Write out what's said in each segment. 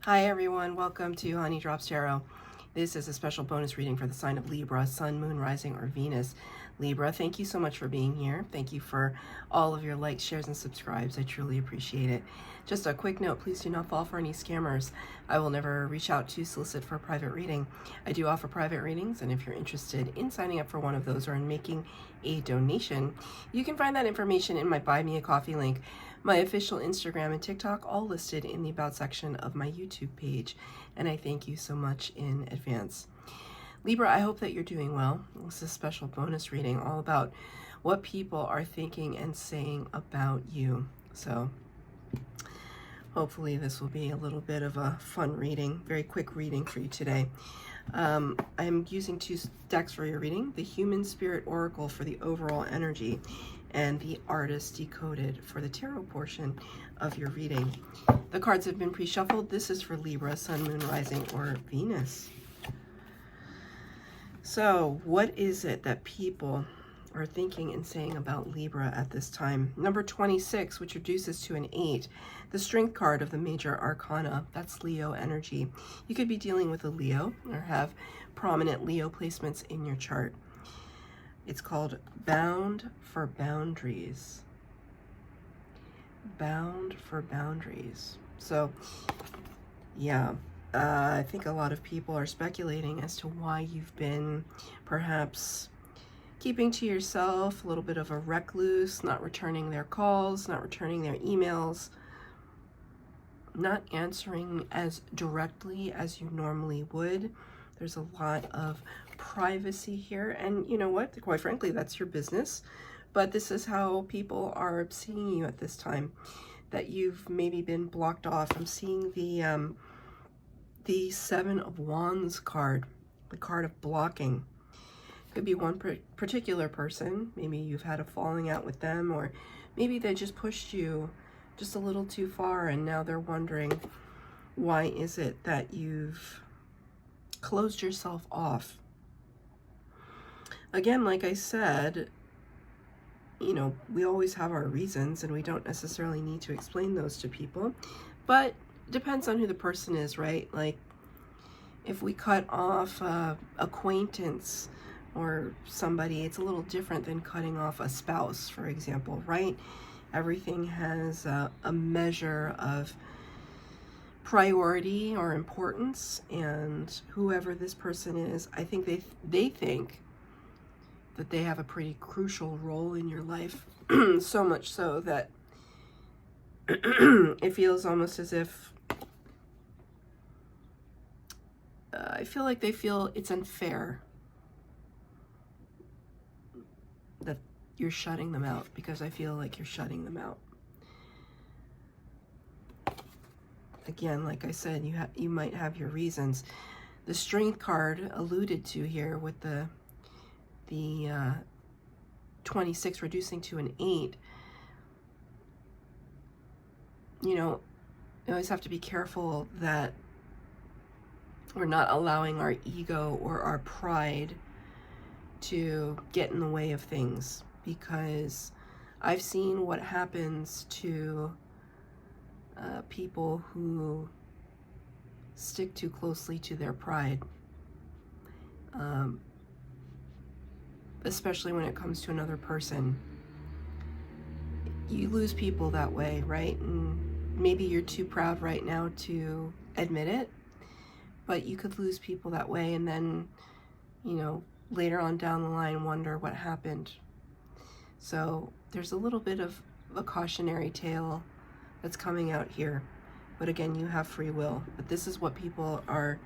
Hi everyone, welcome to Honey Drops Tarot. This is a special bonus reading for the sign of Libra, Sun, Moon, Rising, or Venus. Libra, thank you so much for being here. Thank you for all of your likes, shares, and subscribes. I truly appreciate it. Just a quick note, please do not fall for any scammers. I will never reach out to solicit for a private reading. I do offer private readings, and if you're interested in signing up for one of those or in making a donation, you can find that information in my Buy Me a Coffee link. My official Instagram and TikTok all listed in the About section of my YouTube page, and I thank you so much in advance. Libra, I hope that you're doing well. This is a special bonus reading all about what people are thinking and saying about you. So hopefully this will be a little bit of a fun reading, very quick reading for you today. I'm using two decks for your reading, the Human Spirit Oracle for the overall energy, and the Artist Decoded for the tarot portion of your reading. The cards have been pre-shuffled. This is for Libra, Sun, Moon, Rising, or Venus. So what is it that people are thinking and saying about Libra at this time? Number 26, which reduces to an 8, the Strength card of the Major Arcana. That's Leo energy. You could be dealing with a Leo or have prominent Leo placements in your chart. It's called Bound for Boundaries. Bound for Boundaries. So, yeah, I think a lot of people are speculating as to why you've been perhaps keeping to yourself, a little bit of a recluse, not returning their calls, not returning their emails, not answering as directly as you normally would. There's a lot of privacy here, and you know what? Quite frankly, that's your business. But this is how people are seeing you at this time, that you've maybe been blocked off. I'm seeing the Seven of Wands card, the card of blocking. Could be one particular person. Maybe you've had a falling out with them, or maybe they just pushed you just a little too far, and now they're wondering, why is it that you've closed yourself off? Again, like I said, you know, we always have our reasons, and we don't necessarily need to explain those to people, but it depends on who the person is, right? Like, if we cut off acquaintance or somebody, it's a little different than cutting off a spouse, for example, right? Everything has a measure of priority or importance, and whoever this person is, I think they think that they have a pretty crucial role in your life, so much so that it feels almost as if I feel like they feel it's unfair that you're shutting them out, because I feel like you're shutting them out. Again, like I said, you might have your reasons. The Strength card alluded to here with the 26 reducing to an 8. You know, you always have to be careful that we're not allowing our ego or our pride to get in the way of things, because I've seen what happens to people who stick too closely to their pride, especially when it comes to another person. You lose people that way, right? And maybe you're too proud right now to admit it, but you could lose people that way, and then, you know, later on down the line wonder what happened. So there's a little bit of a cautionary tale that's coming out here. But again, you have free will. But this is what people are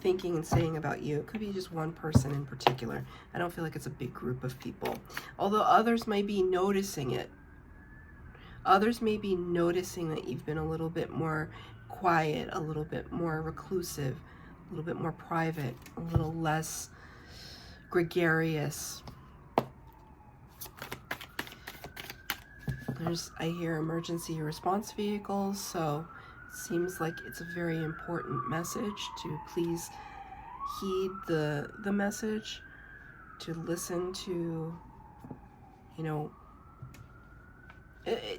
thinking and saying about you. It could be just one person in particular. I don't feel like it's a big group of people. Although others might be noticing it. Others may be noticing that you've been a little bit more quiet, a little bit more reclusive, a little bit more private, a little less gregarious. I hear emergency response vehicles, so it seems like it's a very important message to please heed the message, to listen to, you know,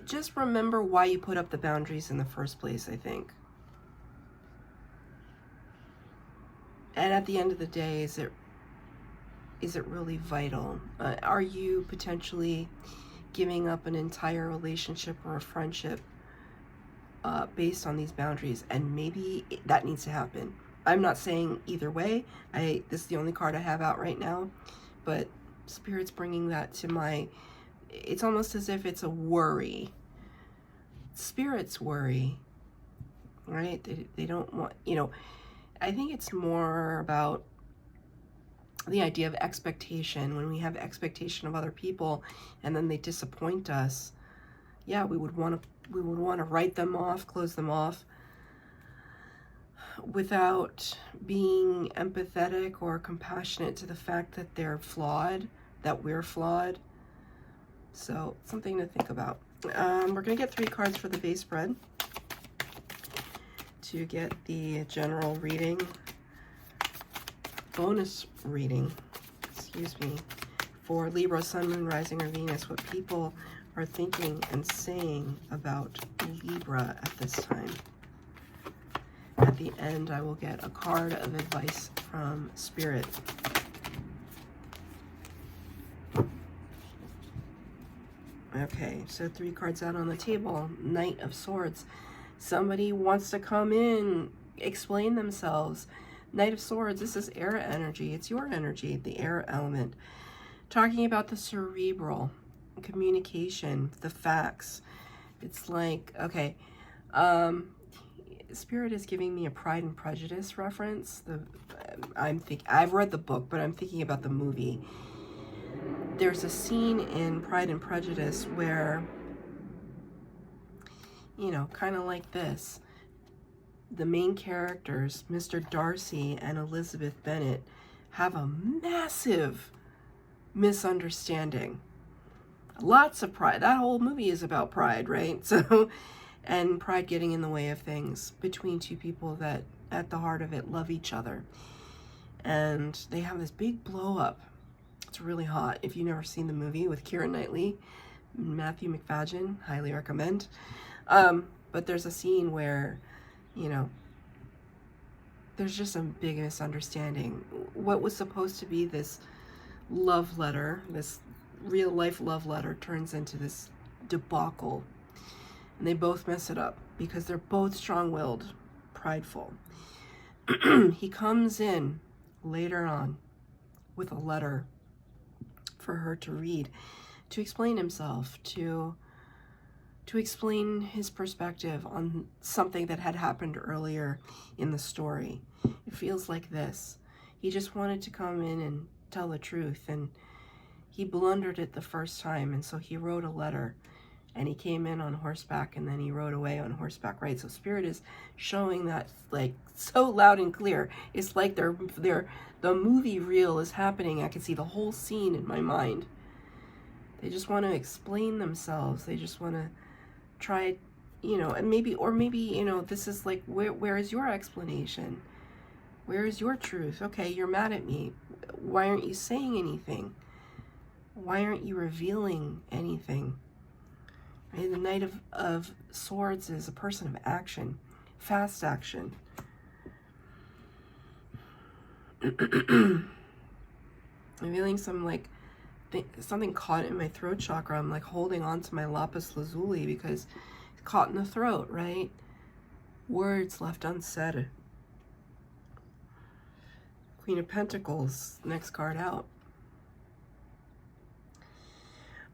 just remember why you put up the boundaries in the first place, I think. And at the end of the day, is it really vital? Are you potentially giving up an entire relationship or a friendship based on these boundaries? And maybe that needs to happen. I'm not saying either way. This is the only card I have out right now, but Spirit's bringing that to my, it's almost as if it's a worry. Spirits worry, right? They don't want, you know, I think it's more about the idea of expectation. When we have expectation of other people and then they disappoint us, yeah, we would want to write them off, close them off, without being empathetic or compassionate to the fact that they're flawed, that we're flawed. So something to think about. We're going to get 3 cards for the base spread to get the general reading, bonus reading, excuse me, for Libra, Sun, Moon, Rising, or Venus, what people are thinking and saying about Libra at this time. At the end, I will get a card of advice from Spirit. Okay, so 3 cards out on the table. Knight of Swords. Somebody wants to come in, explain themselves. Knight of Swords, this is air energy. It's your energy, the air element. Talking about the cerebral, communication, the facts. It's like, okay, Spirit is giving me a Pride and Prejudice reference. I've read the book, but I'm thinking about the movie. There's a scene in Pride and Prejudice where, you know, kind of like this, the main characters, Mr. Darcy and Elizabeth Bennet, have a massive misunderstanding. Lots of pride. That whole movie is about pride, right? So, and pride getting in the way of things between 2 people that at the heart of it love each other. And they have this big blow up. It's really hot. If you've never seen the movie with Keira Knightley, Matthew McFadden, highly recommend. But there's a scene where, you know, there's just a big misunderstanding. What was supposed to be this love letter, this real life love letter, turns into this debacle. And they both mess it up because they're both strong-willed, prideful. He comes in later on with a letter for her to read, to explain himself, to explain his perspective on something that had happened earlier in the story. It feels like this. He just wanted to come in and tell the truth, and he blundered it the first time, and so he wrote a letter, and he came in on horseback, and then he rode away on horseback, right? So Spirit is showing that like so loud and clear. It's like the movie reel is happening. I can see the whole scene in my mind. They just want to explain themselves. They just want to try, you know, and maybe, you know, this is like, where is your explanation? Where is your truth? Okay, you're mad at me. Why aren't you saying anything? Why aren't you revealing anything? Right? The Knight of Swords is a person of action, fast action. I'm feeling some like something caught in my throat chakra. I'm like holding on to my lapis lazuli because it's caught in the throat, right? Words left unsaid. Queen of Pentacles, next card out.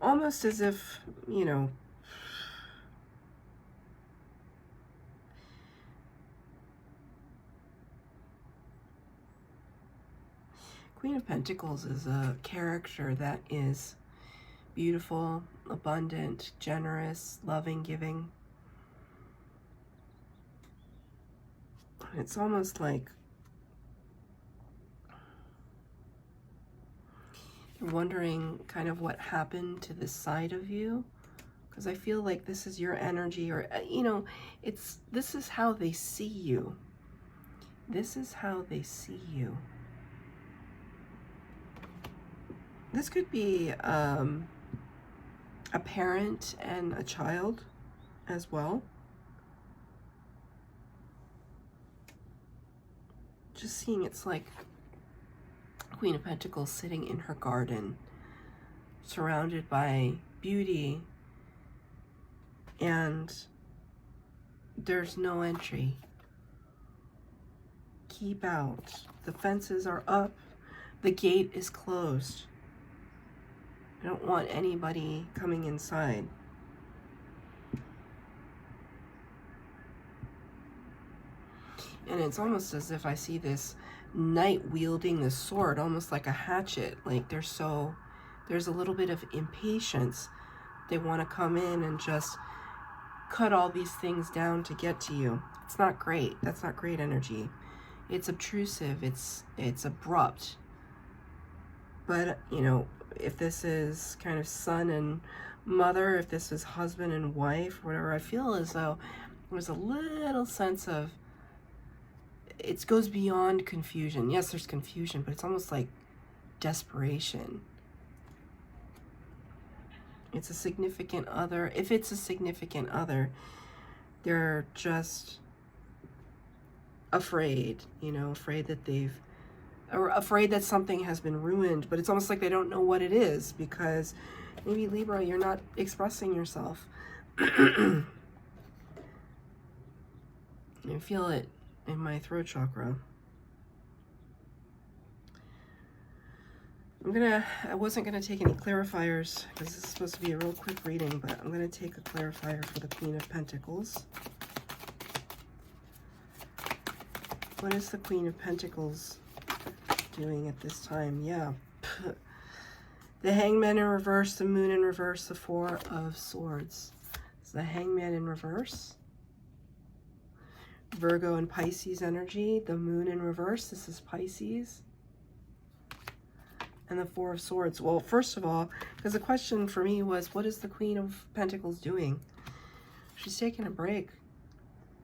Almost as if, you know, Queen of Pentacles is a character that is beautiful, abundant, generous, loving, giving. It's almost like you're wondering kind of what happened to this side of you, because I feel like this is your energy, or, you know, this is how they see you. This is how they see you. This could be a parent and a child as well. just seeing it's like Queen of Pentacles sitting in her garden, surrounded by beauty, and there's no entry. Keep out. The fences are up. The gate is closed. I don't want anybody coming inside. And it's almost as if I see this knight wielding the sword, almost like a hatchet. Like there's a little bit of impatience. They want to come in and just cut all these things down to get to you. It's not great. That's not great energy. It's obtrusive. It's abrupt. But, you know, if this is kind of son and mother, if this is husband and wife, whatever, I feel as though there's a little sense of, it goes beyond confusion. Yes, there's confusion, but it's almost like desperation. It's a significant other. If it's a significant other, they're just afraid, you know, afraid that something has been ruined, but it's almost like they don't know what it is, because maybe Libra, you're not expressing yourself. I feel it in my throat chakra. I wasn't gonna take any clarifiers because this is supposed to be a real quick reading, but I'm gonna take a clarifier for the Queen of Pentacles. What is the Queen of Pentacles doing at this time? Yeah. The Hangman in reverse, the Moon in reverse, the Four of Swords. It's the Hangman in reverse. Virgo and Pisces energy, the Moon in reverse. This is Pisces. And the Four of Swords. Well, first of all, because the question for me was, what is the Queen of Pentacles doing? She's taking a break.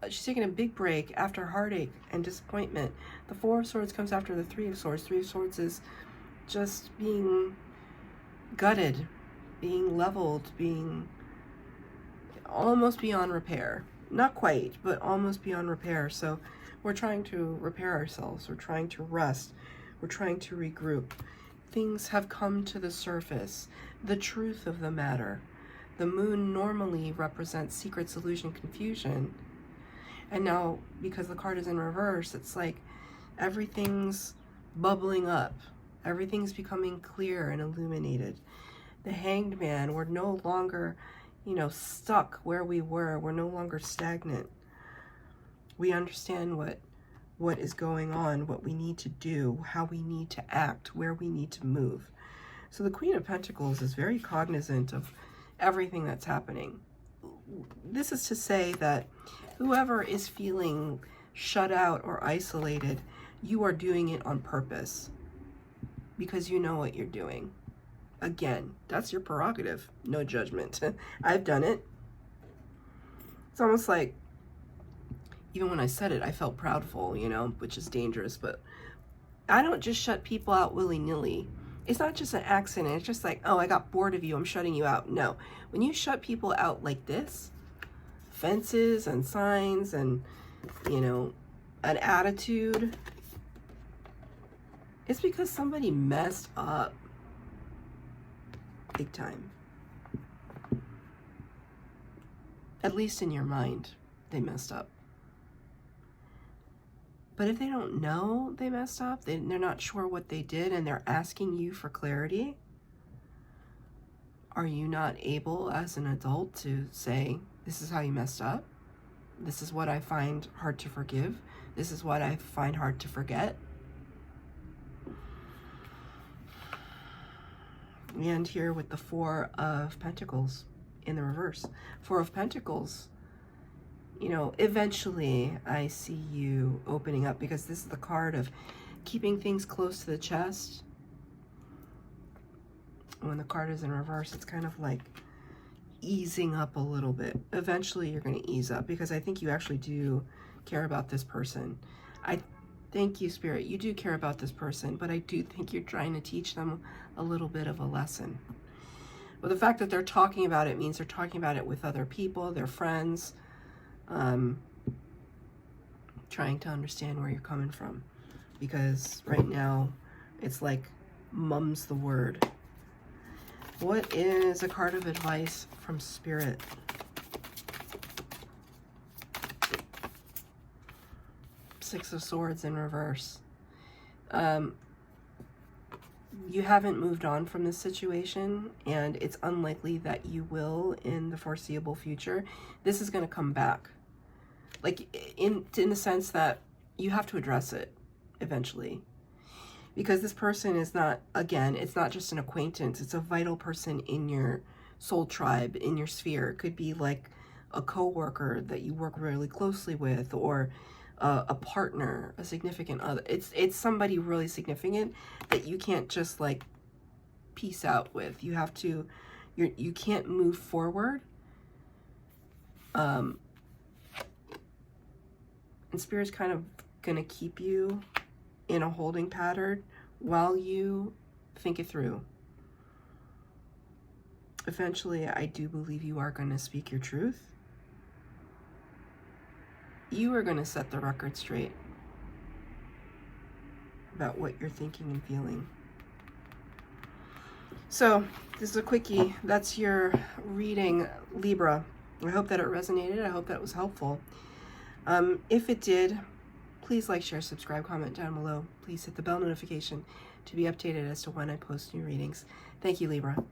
She's taking a big break after heartache and disappointment. The Four of Swords comes after the Three of Swords. Three of Swords is just being gutted, being leveled, being almost beyond repair. Not quite, but almost beyond repair. So we're trying to repair ourselves. We're trying to rest. We're trying to regroup. Things have come to the surface. The truth of the matter. The moon normally represents secrets, illusion, confusion. And now, because the card is in reverse, it's like everything's bubbling up. Everything's becoming clear and illuminated. The Hanged Man, we're no longer, you know, stuck where we were. We're no longer stagnant. We understand what is going on, what we need to do, how we need to act, where we need to move. So the Queen of Pentacles is very cognizant of everything that's happening. This is to say that whoever is feeling shut out or isolated, you are doing it on purpose because you know what you're doing. Again, that's your prerogative. No judgment. I've done it. It's almost like, even when I said it, I felt proudful, you know, which is dangerous, but I don't just shut people out willy-nilly. It's not just an accident. It's just like, oh, I got bored of you, I'm shutting you out. No. When you shut people out like this, fences and signs and, you know, an attitude, it's because somebody messed up big time. At least in your mind, they messed up. But if they don't know they messed up, they're not sure what they did, and they're asking you for clarity, are you not able as an adult to say, this is how you messed up? This is what I find hard to forgive. This is what I find hard to forget. We end here with the Four of Pentacles in the reverse. Four of Pentacles, you know, eventually I see you opening up, because this is the card of keeping things close to the chest. When the card is in reverse, it's kind of like easing up a little bit. Eventually you're going to ease up, because I think you actually do care about this person. I thank you, Spirit. You do care about this person, but I do think you're trying to teach them a little bit of a lesson. Well, the fact that they're talking about it means they're talking about it with other people, their friends, trying to understand where you're coming from. because right now it's like mum's the word. What is a card of advice from Spirit? Six of Swords in reverse. You haven't moved on from this situation, and it's unlikely that you will in the foreseeable future. This is going to come back. Like, in the sense that you have to address it eventually. Because this person is not, again, it's not just an acquaintance. It's a vital person in your soul tribe, in your sphere. It could be like a coworker that you work really closely with, or a partner, a significant other. It's somebody really significant that you can't just like peace out with. You have to, you can't move forward. And Spirit's kind of gonna keep you in a holding pattern while you think it through. Eventually, I do believe you are going to speak your truth. You are going to set the record straight about what you're thinking and feeling. So, this is a quickie. That's your reading, Libra. I hope that it resonated. I hope that it was helpful. If it did, please like, share, subscribe, comment down below. Please hit the bell notification to be updated as to when I post new readings. Thank you, Libra.